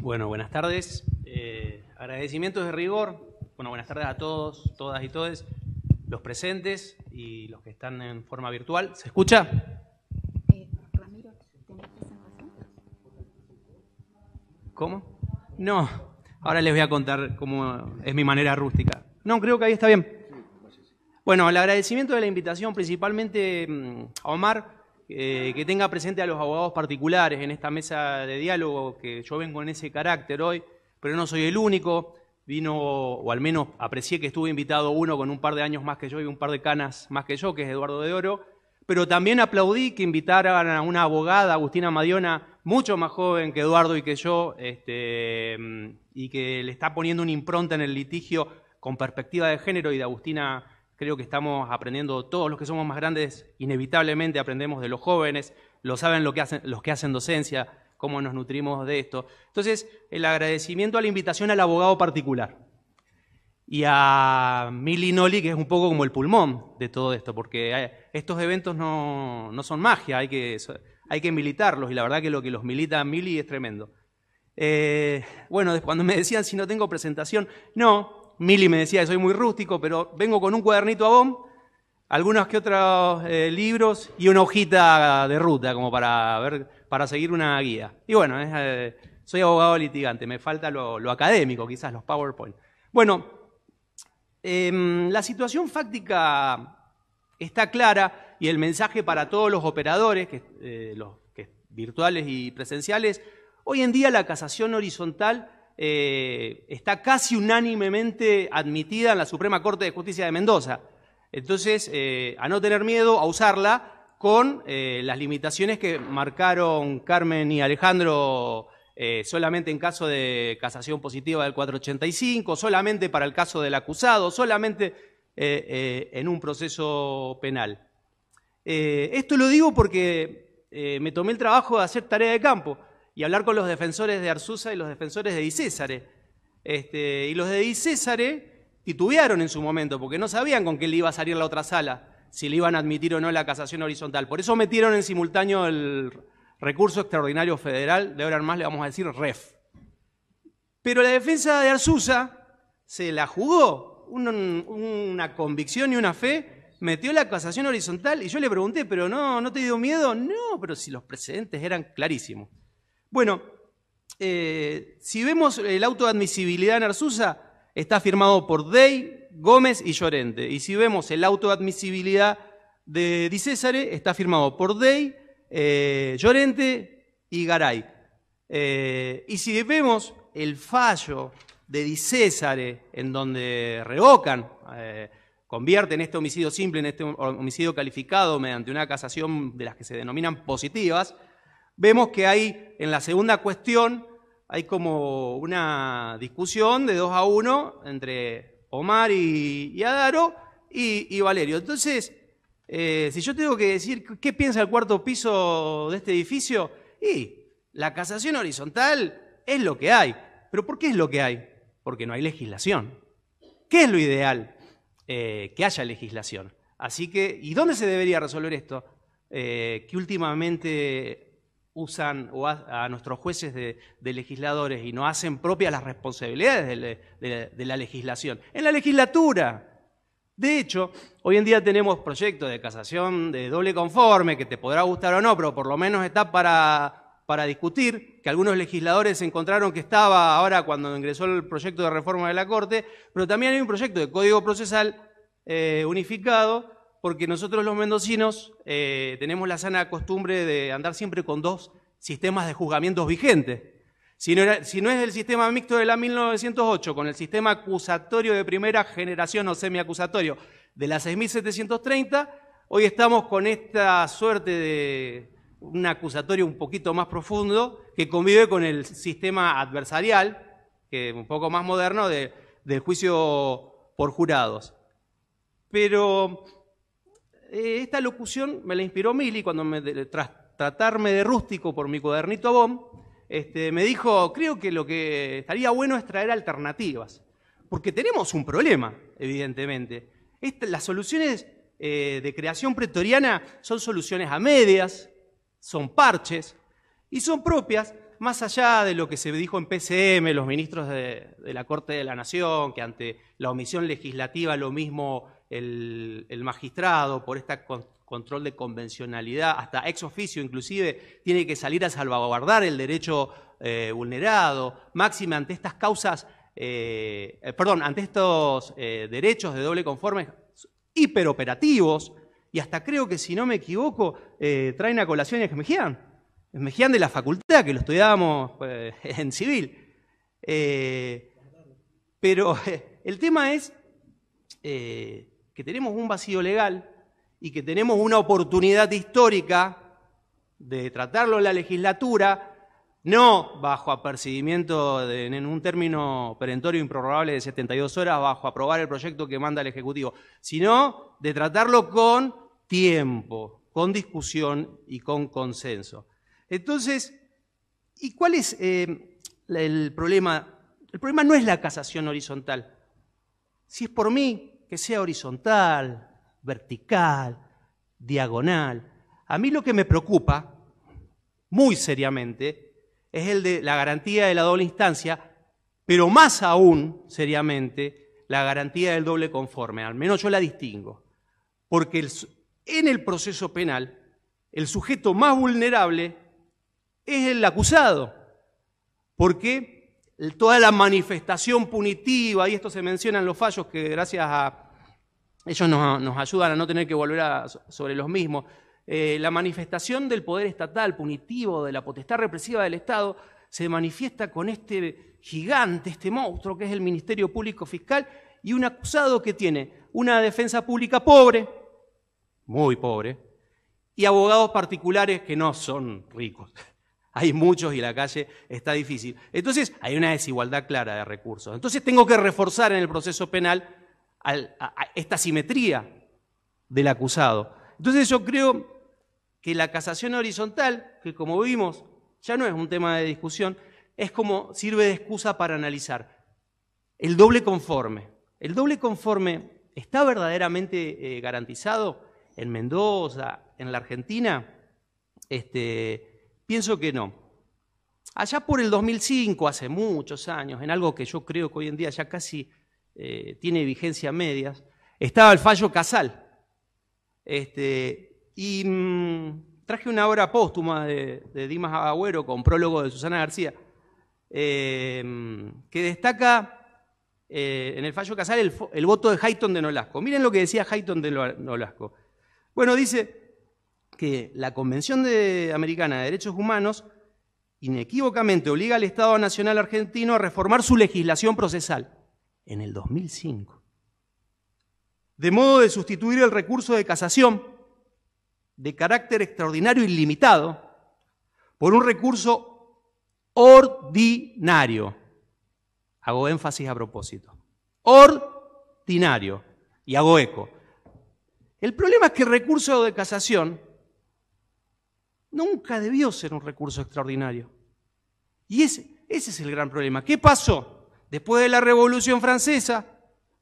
Bueno, buenas tardes. Agradecimientos de rigor. Bueno, buenas tardes a todos, todas y todes, los presentes y los que están en forma virtual. ¿Se escucha? Ramiro, ¿tenés presentación? ¿Cómo? No. Ahora les voy a contar cómo es mi manera rústica. No, creo que ahí está bien. Bueno, el agradecimiento de la invitación principalmente a Omar, que tenga presente a los abogados particulares en esta mesa de diálogo, que yo vengo en ese carácter hoy, pero no soy el único. Vino, o al menos aprecié que estuvo invitado uno con un par de años más que yo y un par de canas más que yo, que es Eduardo de Oro, pero también aplaudí que invitaran a una abogada, Agustina Madiona, mucho más joven que Eduardo y que yo, y que le está poniendo una impronta en el litigio con perspectiva de género, y de Agustina creo que estamos aprendiendo, todos los que somos más grandes, inevitablemente aprendemos de los jóvenes, lo saben los que hacen docencia, cómo nos nutrimos de esto. Entonces, el agradecimiento a la invitación al abogado particular. Y a Mili Noli, que es un poco como el pulmón de todo esto, porque estos eventos no son magia, hay que militarlos, y la verdad que lo que los milita Mili es tremendo. Bueno, cuando me decían si no tengo presentación, no, Mili me decía que soy muy rústico, pero vengo con un cuadernito a BOM, algunos que otros libros y una hojita de ruta, como para seguir una guía. Y bueno, soy abogado litigante, me falta lo académico, quizás los PowerPoint. Bueno, la situación fáctica está clara, y el mensaje para todos los operadores, virtuales y presenciales: hoy en día la casación horizontal está casi unánimemente admitida en la Suprema Corte de Justicia de Mendoza. Entonces, a no tener miedo a usarla con las limitaciones que marcaron Carmen y Alejandro, solamente en caso de casación positiva del 485, solamente para el caso del acusado, solamente en un proceso penal. Esto lo digo porque me tomé el trabajo de hacer tarea de campo y hablar con los defensores de Arzuza y los defensores de Di Cesare. Y los de Di Cesare titubearon en su momento, porque no sabían con qué le iba a salir la otra sala, si le iban a admitir o no la casación horizontal. Por eso metieron en simultáneo el recurso extraordinario federal, de ahora en más le vamos a decir REF. Pero la defensa de Arzuza se la jugó, una convicción y una fe, metió la casación horizontal, y yo le pregunté, ¿pero no te dio miedo? No, pero si los precedentes eran clarísimos. Bueno, si vemos el auto de admisibilidad en Arzuza, está firmado por Dey, Gómez y Llorente. Y si vemos el auto de admisibilidad de Di Cesare, está firmado por Dey, Llorente y Garay. Y si vemos el fallo de Di Cesare, en donde revocan, convierten este homicidio simple en este homicidio calificado mediante una casación de las que se denominan positivas, vemos que hay, en la segunda cuestión, hay como una discusión de 2-1 entre Omar y Adaro y Valerio. Entonces, si yo tengo que decir qué piensa el cuarto piso de este edificio, y la casación horizontal es lo que hay. ¿Pero por qué es lo que hay? Porque no hay legislación. ¿Qué es lo ideal? Que haya legislación. Así que, ¿y dónde se debería resolver esto? Que últimamente usan a nuestros jueces de legisladores y no hacen propias las responsabilidades de la legislación. En la legislatura. De hecho, hoy en día tenemos proyectos de casación de doble conforme, que te podrá gustar o no, pero por lo menos está para discutir, que algunos legisladores encontraron que estaba ahora cuando ingresó el proyecto de reforma de la Corte, pero también hay un proyecto de Código Procesal unificado, porque nosotros los mendocinos tenemos la sana costumbre de andar siempre con dos sistemas de juzgamientos vigentes. Si no es el sistema mixto de la 1908 con el sistema acusatorio de primera generación o semiacusatorio de la 6730, hoy estamos con esta suerte de un acusatorio un poquito más profundo que convive con el sistema adversarial, que es un poco más moderno, del juicio por jurados. Pero esta locución me la inspiró Mili cuando, tras tratarme de rústico por mi cuadernito BOM, me dijo: creo que lo que estaría bueno es traer alternativas, porque tenemos un problema, evidentemente. Las soluciones de creación pretoriana son soluciones a medias, son parches, y son propias más allá de lo que se dijo en PCM, los ministros de la Corte de la Nación, que ante la omisión legislativa lo mismo el magistrado, por este control de convencionalidad, hasta ex oficio inclusive, tiene que salir a salvaguardar el derecho vulnerado, máxime ante estas causas, ante estos derechos de doble conforme hiperoperativos, y hasta creo que, si no me equivoco, traen a colación a Esmejian de la facultad, que lo estudiábamos en civil. Pero el tema es que tenemos un vacío legal y que tenemos una oportunidad histórica de tratarlo en la legislatura, no bajo apercibimiento en un término perentorio improrrogable de 72 horas, bajo aprobar el proyecto que manda el Ejecutivo, sino de tratarlo con tiempo, con discusión y con consenso. Entonces, ¿y cuál es el problema? El problema no es la casación horizontal. Si es por mí, que sea horizontal, vertical, diagonal. A mí lo que me preocupa, muy seriamente, es el de la garantía de la doble instancia, pero más aún, seriamente, la garantía del doble conforme. Al menos yo la distingo. Porque en el proceso penal, el sujeto más vulnerable es el acusado. Porque toda la manifestación punitiva, y esto se menciona en los fallos que gracias a ellos nos ayudan a no tener que volver sobre los mismos, la manifestación del poder estatal punitivo, de la potestad represiva del Estado, se manifiesta con este gigante, este monstruo que es el Ministerio Público Fiscal, y un acusado que tiene una defensa pública pobre, muy pobre, y abogados particulares que no son ricos. Hay muchos y la calle está difícil. Entonces hay una desigualdad clara de recursos. Entonces tengo que reforzar en el proceso penal a esta simetría del acusado. Entonces yo creo que la casación horizontal, que como vimos ya no es un tema de discusión, es como sirve de excusa para analizar el doble conforme. ¿El doble conforme está verdaderamente garantizado en Mendoza, en la Argentina? Pienso que no. Allá por el 2005, hace muchos años, en algo que yo creo que hoy en día ya casi tiene vigencia a medias, estaba el fallo Casal. Traje una obra póstuma de Dimas Agüero con prólogo de Susana García, que destaca en el fallo Casal el voto de Hayton de Nolasco. Miren lo que decía Hayton de Nolasco. Bueno, dice que la Convención Americana de Derechos Humanos inequívocamente obliga al Estado Nacional argentino a reformar su legislación procesal en el 2005, de modo de sustituir el recurso de casación de carácter extraordinario ilimitado por un recurso ordinario. Hago énfasis a propósito. Ordinario. Y hago eco. El problema es que el recurso de casación nunca debió ser un recurso extraordinario. Y ese es el gran problema. ¿Qué pasó? Después de la Revolución Francesa,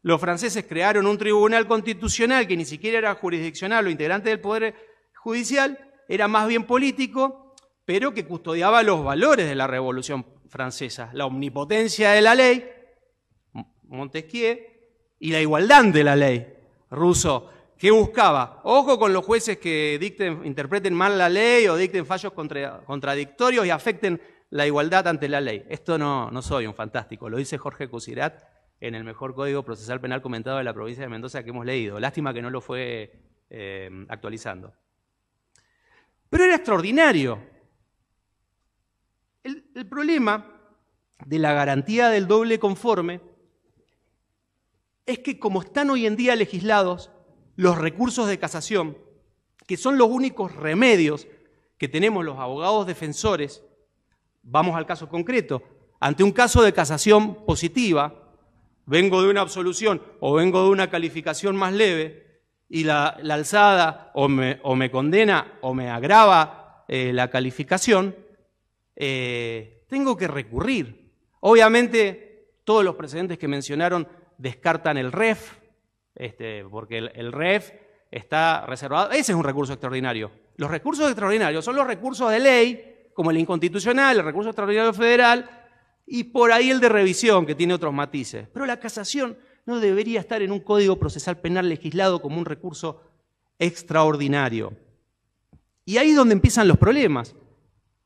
los franceses crearon un tribunal constitucional que ni siquiera era jurisdiccional o integrante del Poder Judicial, era más bien político, pero que custodiaba los valores de la Revolución Francesa, la omnipotencia de la ley, Montesquieu, y la igualdad de la ley, Rousseau, que buscaba, ojo con los jueces que interpreten mal la ley o dicten fallos contradictorios y afecten la igualdad ante la ley. Esto no soy un fantástico, lo dice Jorge Cusirat en el mejor Código Procesal Penal comentado de la provincia de Mendoza que hemos leído. Lástima que no lo fue actualizando. Pero era extraordinario. El problema de la garantía del doble conforme es que como están hoy en día legislados los recursos de casación, que son los únicos remedios que tenemos los abogados defensores, vamos al caso concreto, ante un caso de casación positiva, vengo de una absolución o vengo de una calificación más leve y la alzada o me condena o me agrava la calificación, tengo que recurrir. Obviamente, todos los precedentes que mencionaron descartan el REF, porque el REF está reservado. Ese es un recurso extraordinario. Los recursos extraordinarios son los recursos de ley como el inconstitucional, el recurso extraordinario federal, y por ahí el de revisión, que tiene otros matices. Pero la casación no debería estar en un Código Procesal Penal legislado como un recurso extraordinario. Y ahí es donde empiezan los problemas.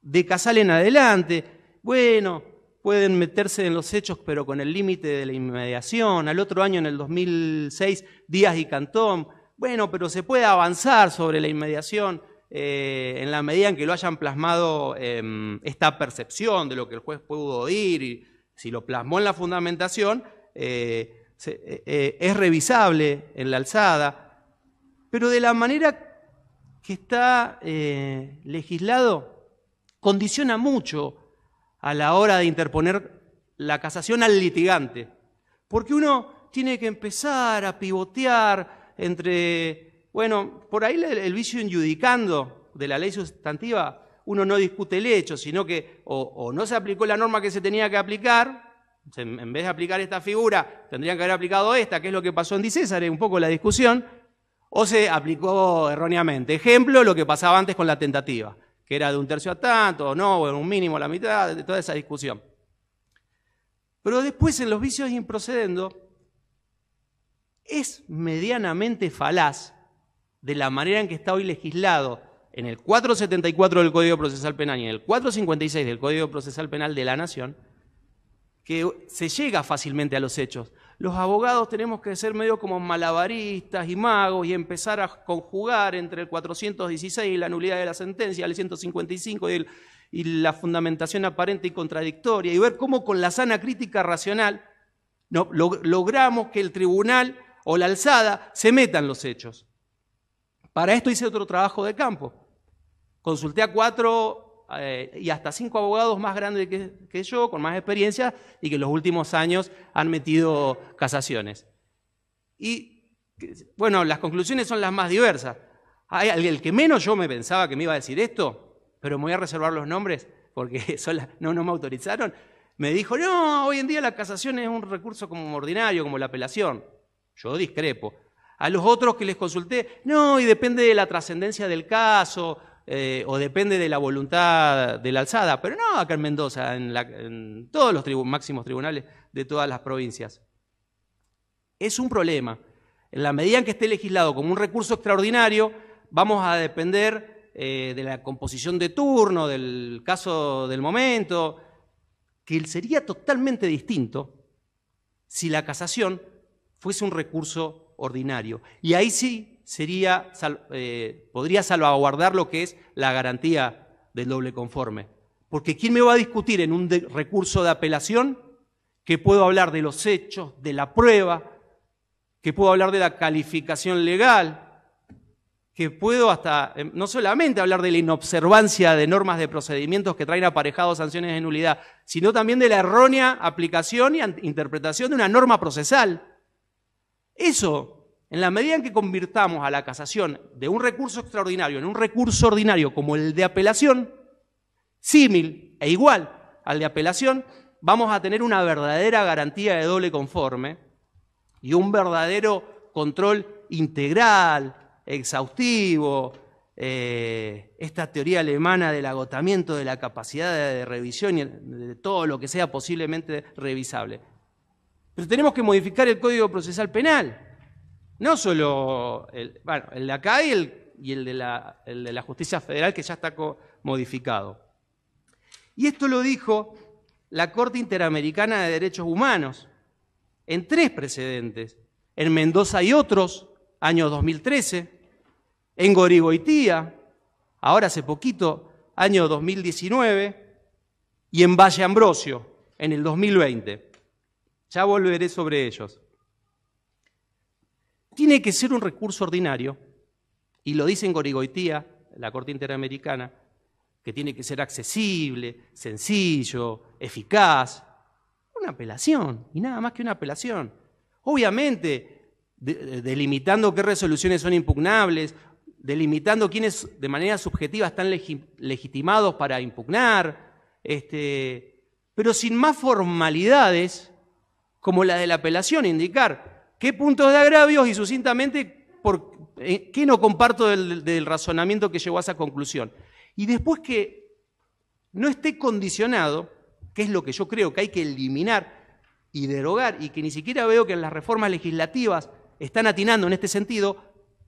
De Casal en adelante, bueno, pueden meterse en los hechos, pero con el límite de la inmediación. Al otro año, en el 2006, Díaz y Cantón, bueno, pero se puede avanzar sobre la inmediación en la medida en que lo hayan plasmado esta percepción de lo que el juez pudo oír, y si lo plasmó en la fundamentación, es revisable en la alzada, pero de la manera que está legislado, condiciona mucho a la hora de interponer la casación al litigante, porque uno tiene que empezar a pivotear entre, bueno, por ahí el vicio injudicando de la ley sustantiva, uno no discute el hecho, sino que o no se aplicó la norma que se tenía que aplicar, en vez de aplicar esta figura, tendrían que haber aplicado esta, que es lo que pasó en Di César, un poco la discusión, o se aplicó erróneamente. Ejemplo, lo que pasaba antes con la tentativa, que era de 1/3 a tanto, o no, o un mínimo a la mitad, de toda esa discusión. Pero después en los vicios in procedendo es medianamente falaz de la manera en que está hoy legislado en el 474 del Código Procesal Penal y en el 456 del Código Procesal Penal de la Nación, que se llega fácilmente a los hechos. Los abogados tenemos que ser medio como malabaristas y magos y empezar a conjugar entre el 416 y la nulidad de la sentencia, el 155 y la fundamentación aparente y contradictoria, y ver cómo con la sana crítica racional logramos que el tribunal o la alzada se metan los hechos. Para esto hice otro trabajo de campo. Consulté a 4 y hasta 5 abogados más grandes que yo, con más experiencia, y que en los últimos años han metido casaciones. Y, bueno, las conclusiones son las más diversas. El que menos yo me pensaba que me iba a decir esto, pero me voy a reservar los nombres porque no me autorizaron, me dijo, no, hoy en día la casación es un recurso como ordinario, como la apelación. Yo discrepo. A los otros que les consulté, no, y depende de la trascendencia del caso, o depende de la voluntad de la alzada, pero no acá en Mendoza, en todos los máximos tribunales de todas las provincias. Es un problema. En la medida en que esté legislado como un recurso extraordinario, vamos a depender de la composición de turno, del caso del momento, que sería totalmente distinto si la casación fuese un recurso ordinario. Y ahí sí podría salvaguardar lo que es la garantía del doble conforme. Porque ¿quién me va a discutir en un recurso de apelación que puedo hablar de los hechos, de la prueba, que puedo hablar de la calificación legal, que puedo hasta, no solamente hablar de la inobservancia de normas de procedimientos que traen aparejados sanciones de nulidad, sino también de la errónea aplicación y interpretación de una norma procesal? Eso, en la medida en que convirtamos a la casación de un recurso extraordinario en un recurso ordinario como el de apelación, símil e igual al de apelación, vamos a tener una verdadera garantía de doble conforme y un verdadero control integral, exhaustivo, esta teoría alemana del agotamiento de la capacidad de revisión y de todo lo que sea posiblemente revisable. Pero tenemos que modificar el Código Procesal Penal. No solo el de acá y el de la Justicia Federal, que ya está modificado. Y esto lo dijo la Corte Interamericana de Derechos Humanos en 3 precedentes. En Mendoza y otros, año 2013. En Gorigoitía, ahora hace poquito, año 2019. Y en Valle Ambrosio, en el 2020. Ya volveré sobre ellos. Tiene que ser un recurso ordinario, y lo dice en Gorigoitía, la Corte Interamericana, que tiene que ser accesible, sencillo, eficaz. Una apelación, y nada más que una apelación. Obviamente, delimitando qué resoluciones son impugnables, delimitando quiénes de manera subjetiva están legitimados para impugnar, pero sin más formalidades como la de la apelación, indicar qué puntos de agravios y sucintamente qué no comparto del razonamiento que llevó a esa conclusión. Y después que no esté condicionado, que es lo que yo creo que hay que eliminar y derogar, y que ni siquiera veo que en las reformas legislativas están atinando en este sentido,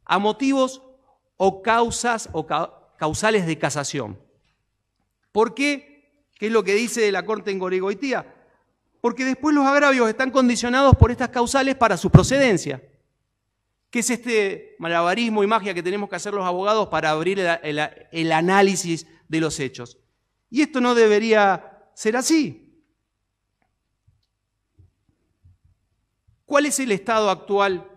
a motivos o causas o causales de casación. ¿Por qué? ¿Qué es lo que dice la Corte en Gorigoitía? Porque después los agravios están condicionados por estas causales para su procedencia. ¿Qué es este malabarismo y magia que tenemos que hacer los abogados para abrir el análisis de los hechos? Y esto no debería ser así. ¿Cuál es el estado actual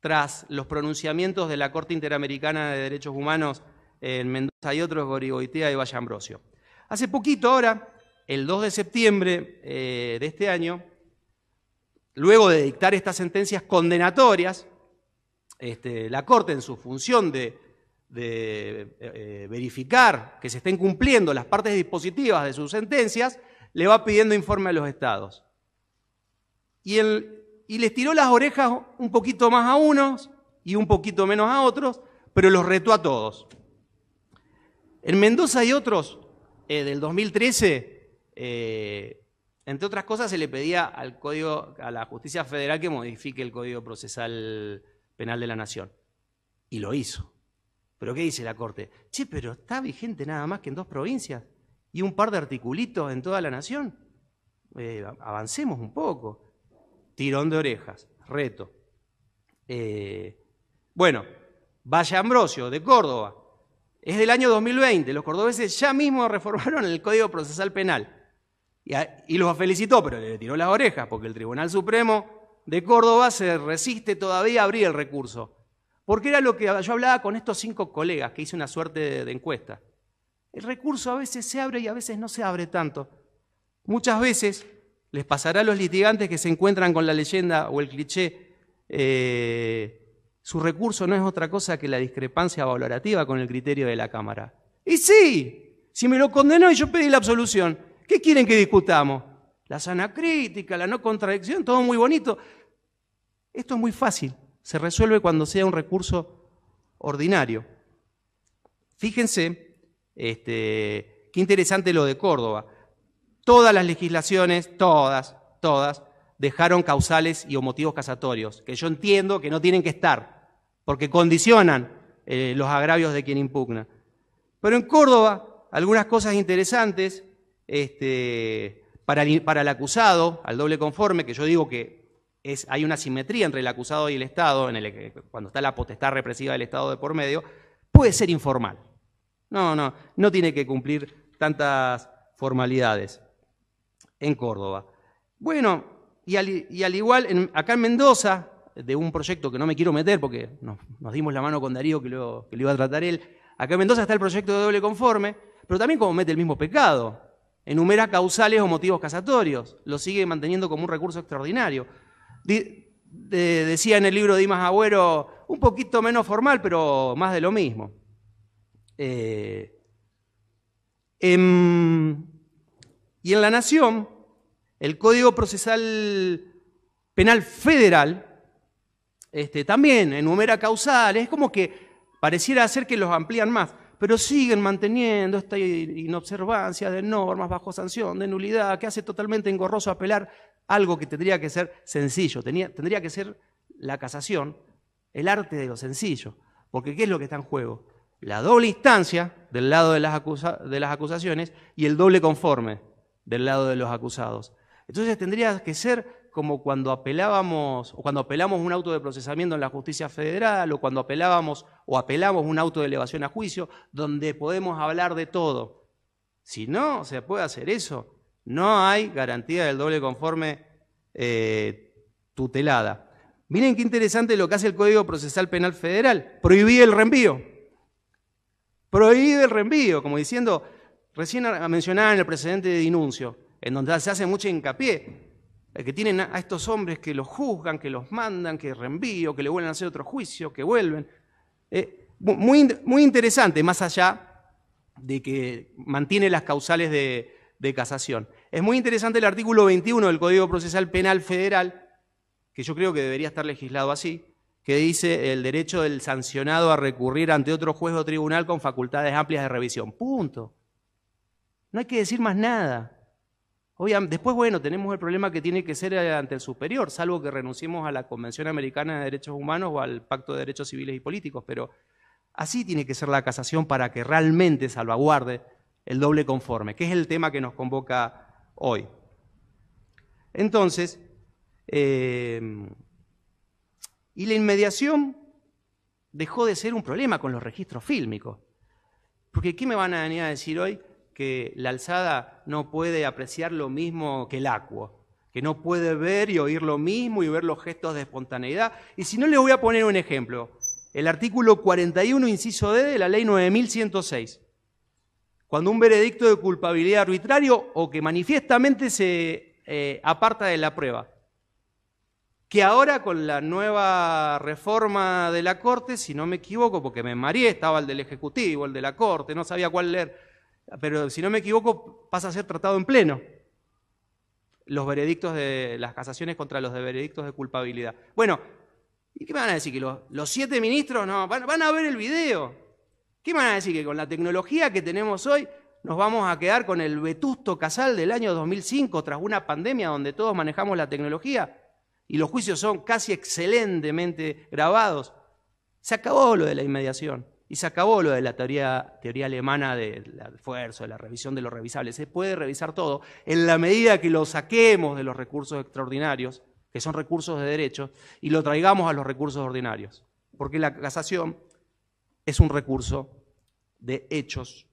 tras los pronunciamientos de la Corte Interamericana de Derechos Humanos en Mendoza y otros, Gorigoitea y Valle Ambrosio? Hace poquito ahora, el 2 de septiembre de este año, luego de dictar estas sentencias condenatorias, la Corte, en su función de verificar que se estén cumpliendo las partes dispositivas de sus sentencias, le va pidiendo informe a los estados. Y les tiró las orejas un poquito más a unos y un poquito menos a otros, pero los retó a todos. En Mendoza y otros, del 2013, entre otras cosas, se le pedía a la Justicia Federal que modifique el Código Procesal Penal de la Nación. Y lo hizo. ¿Pero qué dice la Corte? Che, pero está vigente nada más que en 2 provincias y un par de articulitos en toda la Nación. Avancemos un poco. Tirón de orejas, reto. Bueno, Valle Ambrosio, de Córdoba, es del año 2020. Los cordobeses ya mismo reformaron el Código Procesal Penal. Y los felicitó, pero le tiró las orejas, porque el Tribunal Supremo de Córdoba se resiste todavía a abrir el recurso. Porque era lo que yo hablaba con estos 5 colegas, que hice una suerte de encuesta. El recurso a veces se abre y a veces no se abre tanto. Muchas veces les pasará a los litigantes que se encuentran con la leyenda o el cliché, su recurso no es otra cosa que la discrepancia valorativa con el criterio de la Cámara. Y sí, si me lo condenó y yo pedí la absolución, ¿qué quieren que discutamos? La sana crítica, la no contradicción, todo muy bonito. Esto es muy fácil, se resuelve cuando sea un recurso ordinario. Fíjense, qué interesante lo de Córdoba. Todas las legislaciones, todas, dejaron causales y o motivos casatorios, que yo entiendo que no tienen que estar, porque condicionan los agravios de quien impugna. Pero en Córdoba, algunas cosas interesantes para el acusado, al doble conforme, que yo digo que hay una simetría entre el acusado y el Estado, cuando está la potestad represiva del Estado de por medio, puede ser informal. No tiene que cumplir tantas formalidades en Córdoba. Bueno, y al igual, acá en Mendoza, de un proyecto que no me quiero meter porque nos dimos la mano con Darío que lo iba a tratar él, acá en Mendoza está el proyecto de doble conforme, pero también comete el mismo pecado, enumera causales o motivos casatorios, lo sigue manteniendo como un recurso extraordinario. Decía en el libro de Dimas Agüero, un poquito menos formal, pero más de lo mismo. Y en La Nación, el Código Procesal Penal Federal también enumera causales, es como que pareciera ser que los amplían más, pero siguen manteniendo esta inobservancia de normas bajo sanción de nulidad que hace totalmente engorroso apelar algo que tendría que ser sencillo, tendría que ser la casación, el arte de lo sencillo, porque ¿qué es lo que está en juego? La doble instancia del lado de las acusaciones y el doble conforme del lado de los acusados. Entonces tendría que ser como cuando apelamos un auto de procesamiento en la justicia federal o cuando apelamos un auto de elevación a juicio, donde podemos hablar de todo. Si no se puede hacer eso, no hay garantía del doble conforme tutelada. Miren qué interesante lo que hace el Código Procesal Penal Federal. Prohibir el reenvío. Prohíbe el reenvío, como diciendo, recién mencionaban el precedente de Dinuncio, en donde se hace mucho hincapié, que tienen a estos hombres que los juzgan, que los mandan, que reenvío, que le vuelven a hacer otro juicio, que vuelven. Muy interesante, más allá de que mantiene las causales de casación. Es muy interesante el artículo 21 del Código Procesal Penal Federal, que yo creo que debería estar legislado así, que dice el derecho del sancionado a recurrir ante otro juez o tribunal con facultades amplias de revisión. Punto. No hay que decir más nada. Después, bueno, tenemos el problema que tiene que ser ante el superior, salvo que renunciemos a la Convención Americana de Derechos Humanos o al Pacto de Derechos Civiles y Políticos, pero así tiene que ser la casación para que realmente salvaguarde el doble conforme, que es el tema que nos convoca hoy. Entonces, y la inmediación dejó de ser un problema con los registros fílmicos. Porque ¿qué me van a venir a decir hoy? Que la alzada no puede apreciar lo mismo que el acuo, que no puede ver y oír lo mismo y ver los gestos de espontaneidad. Y si no, les voy a poner un ejemplo. El artículo 41, inciso D de la ley 9106. Cuando un veredicto de culpabilidad arbitrario o que manifiestamente se aparta de la prueba. Que ahora con la nueva reforma de la Corte, si no me equivoco, porque me mareé, estaba el del Ejecutivo, el de la Corte, no sabía cuál leer, pero si no me equivoco pasa a ser tratado en pleno los veredictos de las casaciones contra los de veredictos de culpabilidad. Bueno, ¿y qué me van a decir? ¿Que los 7 ministros no van a ver el video? ¿Qué me van a decir? ¿Que con la tecnología que tenemos hoy nos vamos a quedar con el vetusto Casal del año 2005 tras una pandemia donde todos manejamos la tecnología y los juicios son casi excelentemente grabados? Se acabó lo de la inmediación. Y se acabó lo de la teoría alemana del esfuerzo, de la revisión de lo revisable. Se puede revisar todo en la medida que lo saquemos de los recursos extraordinarios, que son recursos de derecho, y lo traigamos a los recursos ordinarios. Porque la casación es un recurso de hechos,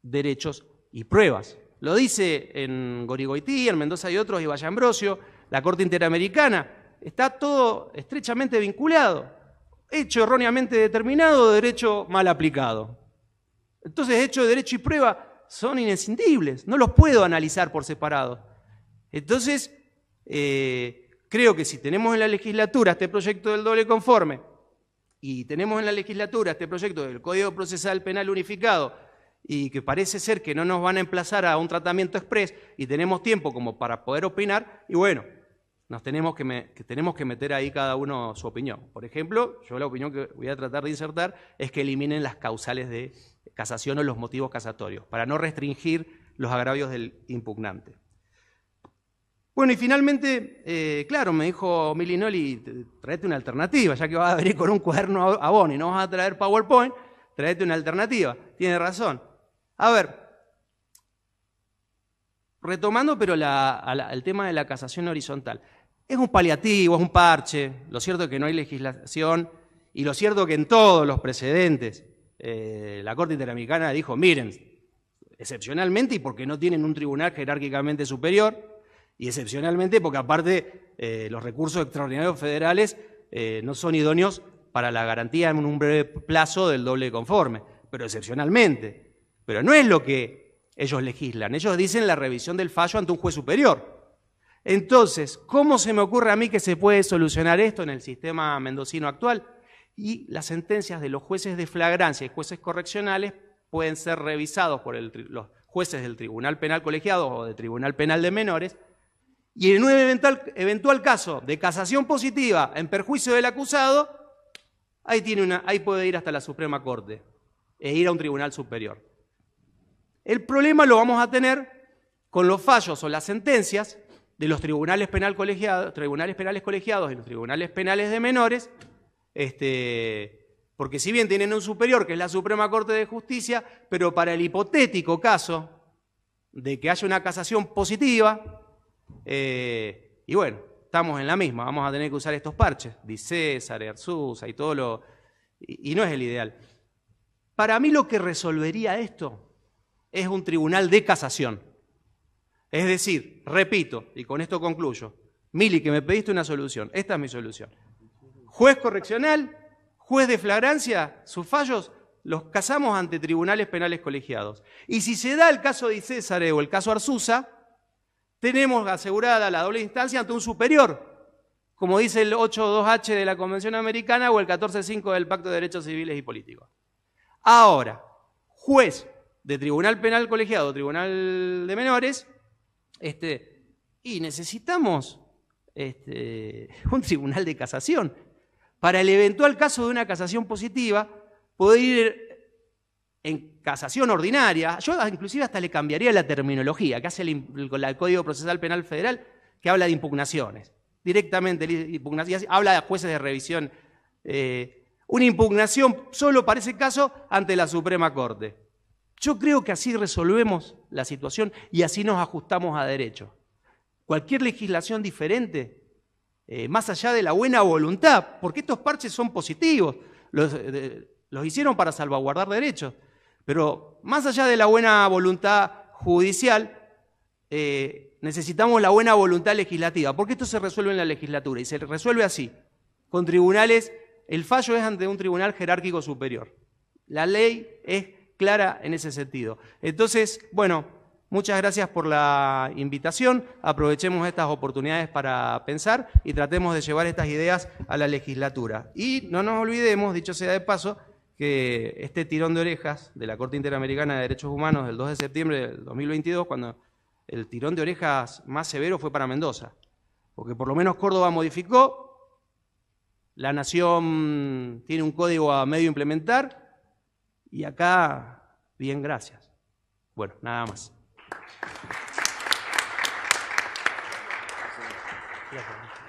derechos y pruebas. Lo dice en Gorigoití, en Mendoza y otros, y Valle Ambrosio, la Corte Interamericana. Está todo estrechamente vinculado. Hecho erróneamente determinado, derecho mal aplicado. Entonces, hecho, derecho y prueba son inescindibles, no los puedo analizar por separado. Entonces, creo que si tenemos en la legislatura este proyecto del doble conforme y tenemos en la legislatura este proyecto del Código Procesal Penal Unificado y que parece ser que no nos van a emplazar a un tratamiento exprés y tenemos tiempo como para poder opinar, y bueno, nos tenemos que meter ahí cada uno su opinión. Por ejemplo, yo la opinión que voy a tratar de insertar es que eliminen las causales de casación o los motivos casatorios, para no restringir los agravios del impugnante. Bueno, y finalmente, claro, me dijo Milinoli, tráete una alternativa, ya que vas a venir con un cuaderno a Boni y no vas a traer PowerPoint, tráete una alternativa. Tiene razón. A ver, retomando pero el tema de la casación horizontal. Es un paliativo, es un parche. Lo cierto es que no hay legislación y lo cierto es que en todos los precedentes la Corte Interamericana dijo, miren, excepcionalmente y porque no tienen un tribunal jerárquicamente superior y excepcionalmente porque aparte los recursos extraordinarios federales no son idóneos para la garantía en un breve plazo del doble conforme, pero excepcionalmente. Pero no es lo que ellos legislan, ellos dicen la revisión del fallo ante un juez superior. Entonces, ¿cómo se me ocurre a mí que se puede solucionar esto en el sistema mendocino actual? Y las sentencias de los jueces de flagrancia y jueces correccionales pueden ser revisados por los jueces del Tribunal Penal Colegiado o del Tribunal Penal de Menores, y en un eventual caso de casación positiva en perjuicio del acusado, ahí puede ir hasta la Suprema Corte e ir a un tribunal superior. El problema lo vamos a tener con los fallos o las sentencias de los tribunales penales colegiados y los tribunales penales de menores, porque si bien tienen un superior, que es la Suprema Corte de Justicia, pero para el hipotético caso de que haya una casación positiva, y bueno, estamos en la misma, vamos a tener que usar estos parches, Di César, Arzusa y todo lo... y no es el ideal. Para mí lo que resolvería esto es un tribunal de casación. Es decir, repito, y con esto concluyo, Mili, que me pediste una solución, esta es mi solución. Juez correccional, juez de flagrancia, sus fallos los casamos ante tribunales penales colegiados. Y si se da el caso de Di César o el caso Arzusa, tenemos asegurada la doble instancia ante un superior, como dice el 8.2H de la Convención Americana o el 14.5 del Pacto de Derechos Civiles y Políticos. Ahora, juez de tribunal penal colegiado, tribunal de menores, y necesitamos un tribunal de casación para el eventual caso de una casación positiva poder ir en casación ordinaria, yo inclusive hasta le cambiaría la terminología que hace el Código Procesal Penal Federal, que habla de impugnaciones. Directamente, habla de jueces de revisión. Una impugnación solo para ese caso ante la Suprema Corte. Yo creo que así resolvemos la situación y así nos ajustamos a derecho. Cualquier legislación diferente, más allá de la buena voluntad, porque estos parches son positivos, los hicieron para salvaguardar derechos, pero más allá de la buena voluntad judicial, necesitamos la buena voluntad legislativa, porque esto se resuelve en la legislatura y se resuelve así, con tribunales. El fallo es ante un tribunal jerárquico superior. La ley es clara en ese sentido. Entonces, bueno, muchas gracias por la invitación. Aprovechemos estas oportunidades para pensar y tratemos de llevar estas ideas a la legislatura. Y no nos olvidemos, dicho sea de paso, que este tirón de orejas de la Corte Interamericana de Derechos Humanos del 2 de septiembre del 2022, cuando el tirón de orejas más severo fue para Mendoza, porque por lo menos Córdoba modificó. La Nación tiene un código a medio implementar y acá, bien, gracias. Bueno, nada más. Gracias.